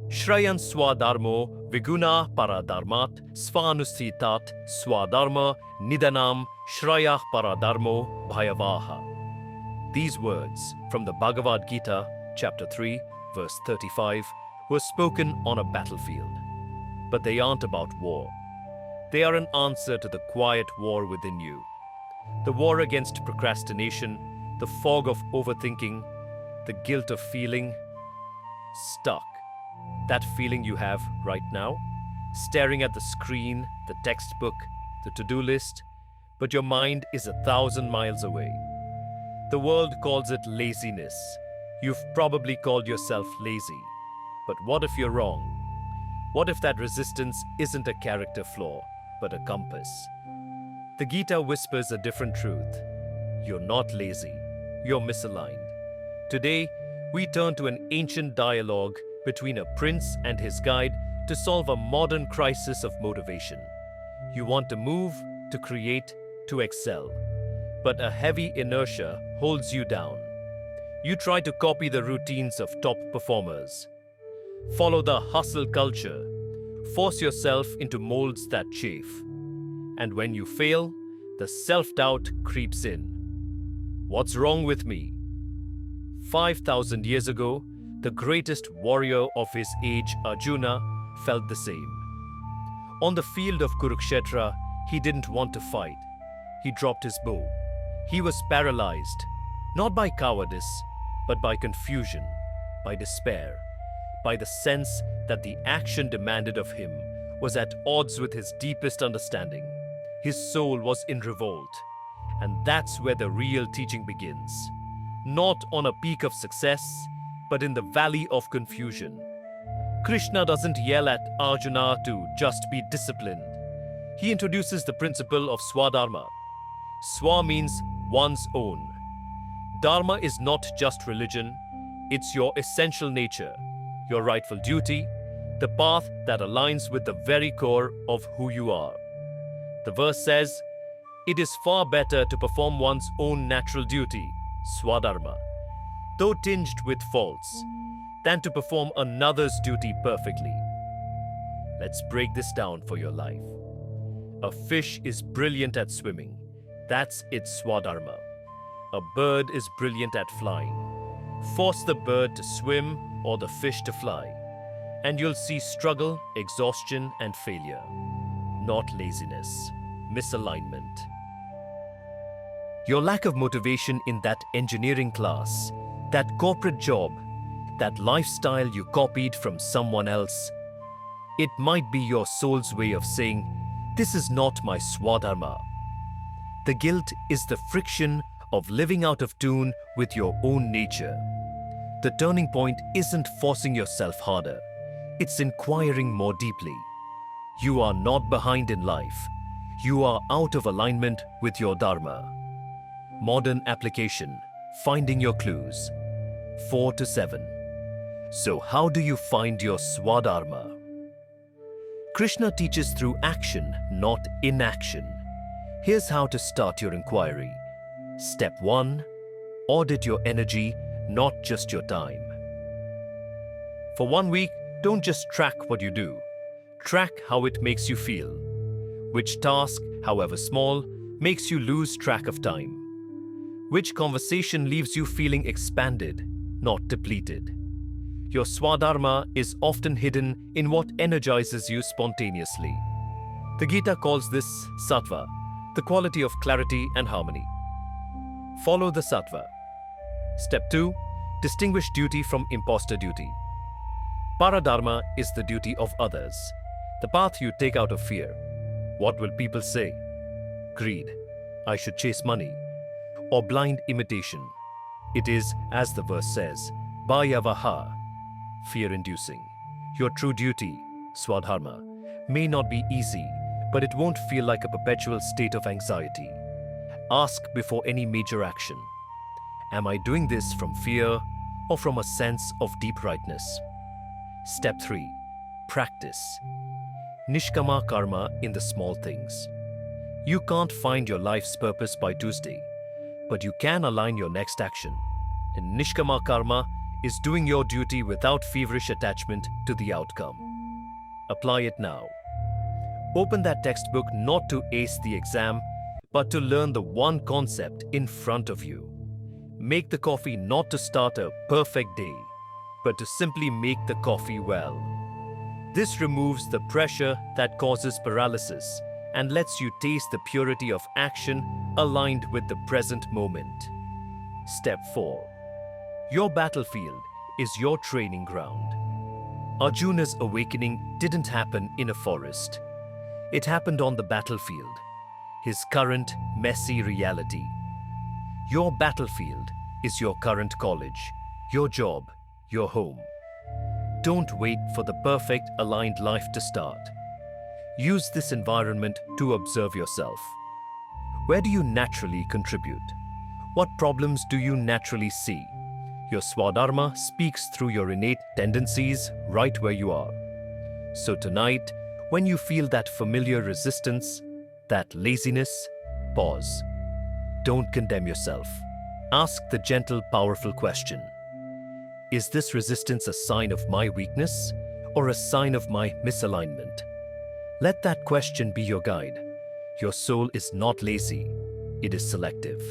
Shrayan Swadharmo Viguna Paradharmat Svanusithat Swadharma Nidanam Shrayah Paradharmo Bhayavaha. These words from the Bhagavad Gita, chapter 3, verse 35, were spoken on a battlefield. But they aren't about war. They are an answer to the quiet war within you. The war against procrastination, the fog of overthinking, the guilt of feeling stuck. That feeling you have right now, staring at the screen, the textbook, the to-do list, but your mind is 1,000 miles away. The world calls it laziness. You've probably called yourself lazy. But what if you're wrong? What if that resistance isn't a character flaw, but a compass? The Gita whispers a different truth. You're not lazy. You're misaligned. Today, we turn to an ancient dialogue between a prince and his guide to solve a modern crisis of motivation. You want to move, to create, to excel. But a heavy inertia holds you down. You try to copy the routines of top performers. Follow the hustle culture. Force yourself into molds that chafe. And when you fail, the self-doubt creeps in. What's wrong with me? 5,000 years ago, the greatest warrior of his age, Arjuna, felt the same. On the field of Kurukshetra, he didn't want to fight. He dropped his bow. He was paralyzed, not by cowardice, but by confusion, by despair, by the sense that the action demanded of him was at odds with his deepest understanding. His soul was in revolt. And that's where the real teaching begins. Not on a peak of success, but in the valley of confusion. Krishna doesn't yell at Arjuna to just be disciplined. He introduces the principle of Swadharma. Swa means one's own. Dharma is not just religion, it's your essential nature, your rightful duty, the path that aligns with the very core of who you are. The verse says, "It is far better to perform one's own natural duty, Swadharma, though tinged with faults, than to perform another's duty perfectly." Let's break this down for your life. A fish is brilliant at swimming. That's its Swadharma. A bird is brilliant at flying. Force the bird to swim or the fish to fly, and you'll see struggle, exhaustion, and failure. Not laziness, misalignment. Your lack of motivation in that engineering class, that corporate job, that lifestyle you copied from someone else, it might be your soul's way of saying, "This is not my Swadharma." The guilt is the friction of living out of tune with your own nature. The turning point isn't forcing yourself harder, it's inquiring more deeply. You are not behind in life. You are out of alignment with your dharma. Modern application, finding your clues. 4 to 7. So how do you find your Swadharma? Krishna teaches through action, not inaction. Here's how to start your inquiry. Step 1. Audit your energy, not just your time. For 1 week, don't just track what you do. Track how it makes you feel. Which task, however small, makes you lose track of time. Which conversation leaves you feeling expanded, not depleted. Your Swadharma is often hidden in what energizes you spontaneously. The Gita calls this sattva, the quality of clarity and harmony. Follow the sattva. Step 2. Distinguish duty from imposter duty. Paradharma is the duty of others, the path you take out of fear. What will people say? Greed. I should chase money. Or blind imitation. It is, as the verse says, bhayavaha, fear-inducing. Your true duty, Swadharma, may not be easy, but it won't feel like a perpetual state of anxiety. Ask before any major action. Am I doing this from fear or from a sense of deep rightness? Step 3. Practice. Nishkama karma in the small things. You can't find your life's purpose by Tuesday, but you can align your next action. And Nishkama karma is doing your duty without feverish attachment to the outcome. Apply it now. Open that textbook not to ace the exam, but to learn the one concept in front of you. Make the coffee not to start a perfect day, but to simply make the coffee well. This removes the pressure that causes paralysis and lets you taste the purity of action aligned with the present moment. Step 4. Your battlefield is your training ground. Arjuna's awakening didn't happen in a forest. It happened on the battlefield, his current messy reality. Your battlefield is your current college, your job, your home. Don't wait for the perfect aligned life to start. Use this environment to observe yourself. Where do you naturally contribute? What problems do you naturally see? Your Swadharma speaks through your innate tendencies right where you are. So tonight, when you feel that familiar resistance, that laziness, pause. Don't condemn yourself. Ask the gentle, powerful question. Is this resistance a sign of my weakness or a sign of my misalignment? Let that question be your guide. Your soul is not lazy, it is selective.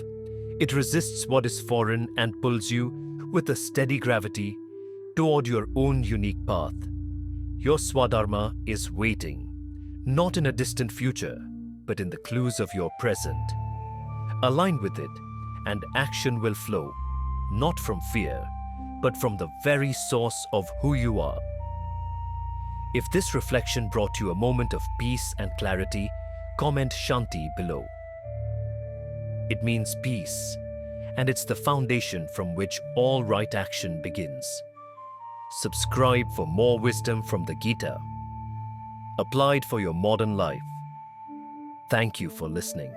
It resists what is foreign and pulls you with a steady gravity toward your own unique path. Your Swadharma is waiting, not in a distant future, but in the clues of your present. Align with it, and action will flow, not from fear, but from the very source of who you are. If this reflection brought you a moment of peace and clarity, comment Shanti below. It means peace, and it's the foundation from which all right action begins. Subscribe for more wisdom from the Gita, applied for your modern life. Thank you for listening.